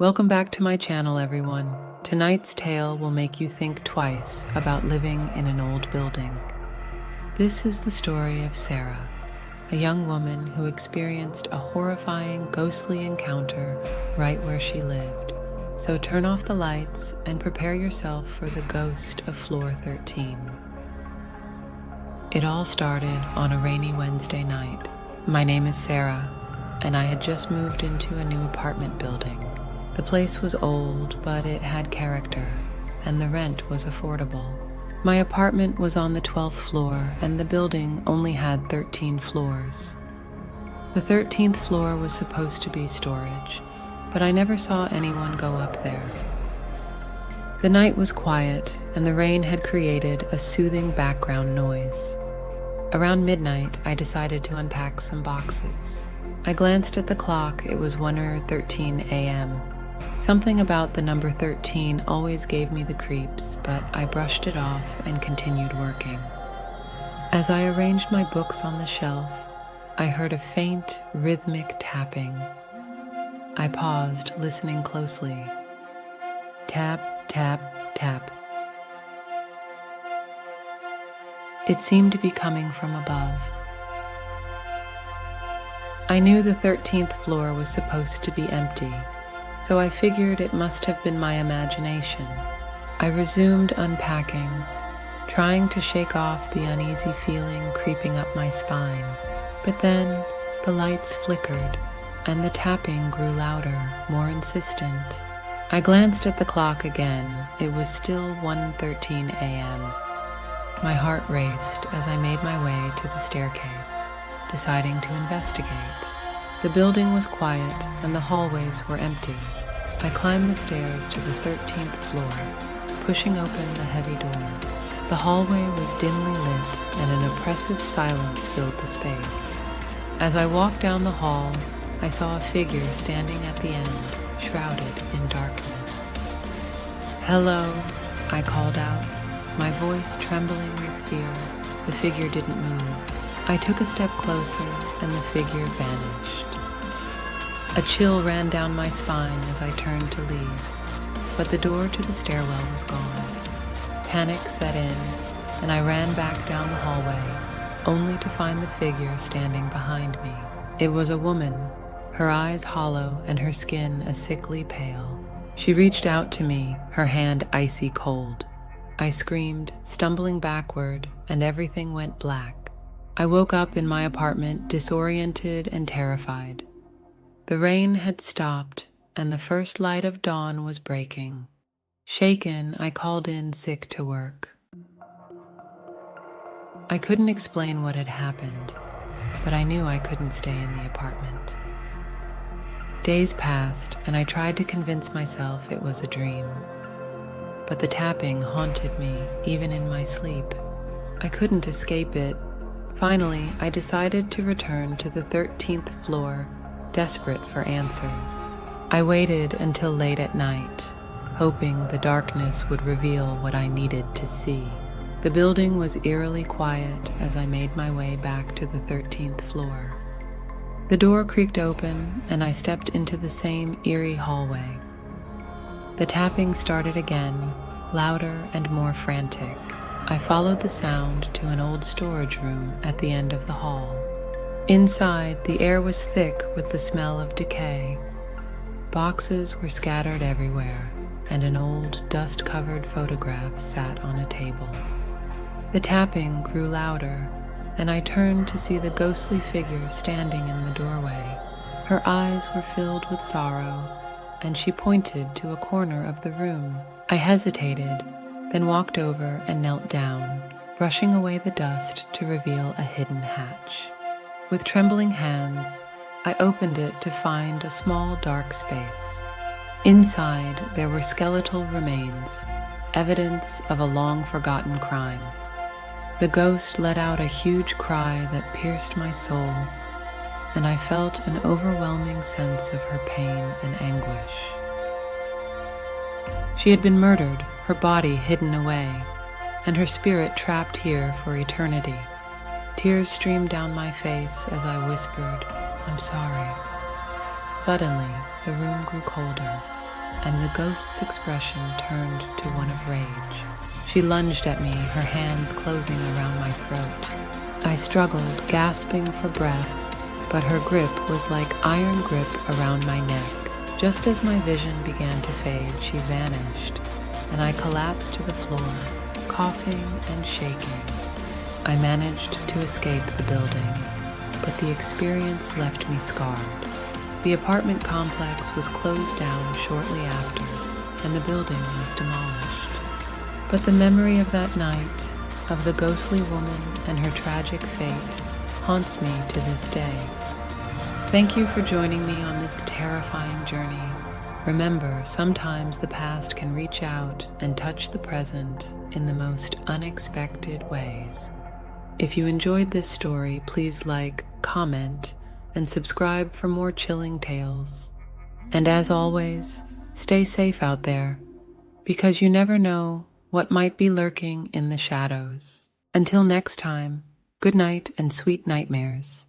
Welcome back to my channel, everyone. Tonight's tale will make you think twice about living in an old building. This is the story of Sarah, a young woman who experienced a horrifying, ghostly encounter right where she lived. So turn off the lights and prepare yourself for the ghost of floor 13. It all started on a rainy Wednesday night. My name is Sarah, and I had just moved into a new apartment building. The place was old, but it had character, and the rent was affordable. My apartment was on the 12th floor, and the building only had 13 floors. The 13th floor was supposed to be storage, but I never saw anyone go up there. The night was quiet, and the rain had created a soothing background noise. Around midnight, I decided to unpack some boxes. I glanced at the clock. It was 1:13 a.m. Something about the number 13 always gave me the creeps, but I brushed it off and continued working. As I arranged my books on the shelf, I heard a faint, rhythmic tapping. I paused, listening closely. Tap, tap, tap. It seemed to be coming from above. I knew the 13th floor was supposed to be empty, so I figured it must have been my imagination. I resumed unpacking, trying to shake off the uneasy feeling creeping up my spine. But then the lights flickered, and the tapping grew louder, more insistent. I glanced at the clock again. It was still 1:13 a.m. My heart raced as I made my way to the staircase, deciding to investigate. The building was quiet and the hallways were empty. I climbed the stairs to the 13th floor, pushing open the heavy door. The hallway was dimly lit and an oppressive silence filled the space. As I walked down the hall, I saw a figure standing at the end, shrouded in darkness. "Hello," I called out, my voice trembling with fear. The figure didn't move. I took a step closer, and the figure vanished. A chill ran down my spine as I turned to leave, but the door to the stairwell was gone. Panic set in, and I ran back down the hallway, only to find the figure standing behind me. It was a woman, her eyes hollow and her skin a sickly pale. She reached out to me, her hand icy cold. I screamed, stumbling backward, and everything went black. I woke up in my apartment, disoriented and terrified. The rain had stopped, and the first light of dawn was breaking. Shaken, I called in sick to work. I couldn't explain what had happened, but I knew I couldn't stay in the apartment. Days passed, and I tried to convince myself it was a dream. But the tapping haunted me, even in my sleep. I couldn't escape it. Finally, I decided to return to the 13th floor, desperate for answers. I waited until late at night, hoping the darkness would reveal what I needed to see. The building was eerily quiet as I made my way back to the 13th floor. The door creaked open, and I stepped into the same eerie hallway. The tapping started again, louder and more frantic. I followed the sound to an old storage room at the end of the hall. Inside, the air was thick with the smell of decay. Boxes were scattered everywhere, and an old, dust-covered photograph sat on a table. The tapping grew louder, and I turned to see the ghostly figure standing in the doorway. Her eyes were filled with sorrow, and she pointed to a corner of the room. I hesitated, then walked over and knelt down, brushing away the dust to reveal a hidden hatch. With trembling hands, I opened it to find a small dark space. Inside, there were skeletal remains, evidence of a long-forgotten crime. The ghost let out a huge cry that pierced my soul, and I felt an overwhelming sense of her pain and anguish. She had been murdered, her body hidden away, and her spirit trapped here for eternity. Tears streamed down my face as I whispered, "I'm sorry." Suddenly, the room grew colder. and the ghost's expression turned to one of rage. She lunged at me, her hands closing around my throat. I struggled, gasping for breath, but her grip was like iron grip around my neck. Just as my vision began to fade, she vanished, and I collapsed to the floor, coughing and shaking. I managed to escape the building, but the experience left me scarred. The apartment complex was closed down shortly after, and the building was demolished. But the memory of that night, of the ghostly woman and her tragic fate, haunts me to this day. Thank you for joining me on this terrifying journey. Remember, sometimes the past can reach out and touch the present in the most unexpected ways. If you enjoyed this story, please like, comment, and subscribe for more chilling tales. And as always, stay safe out there, because you never know what might be lurking in the shadows. Until next time, good night and sweet nightmares.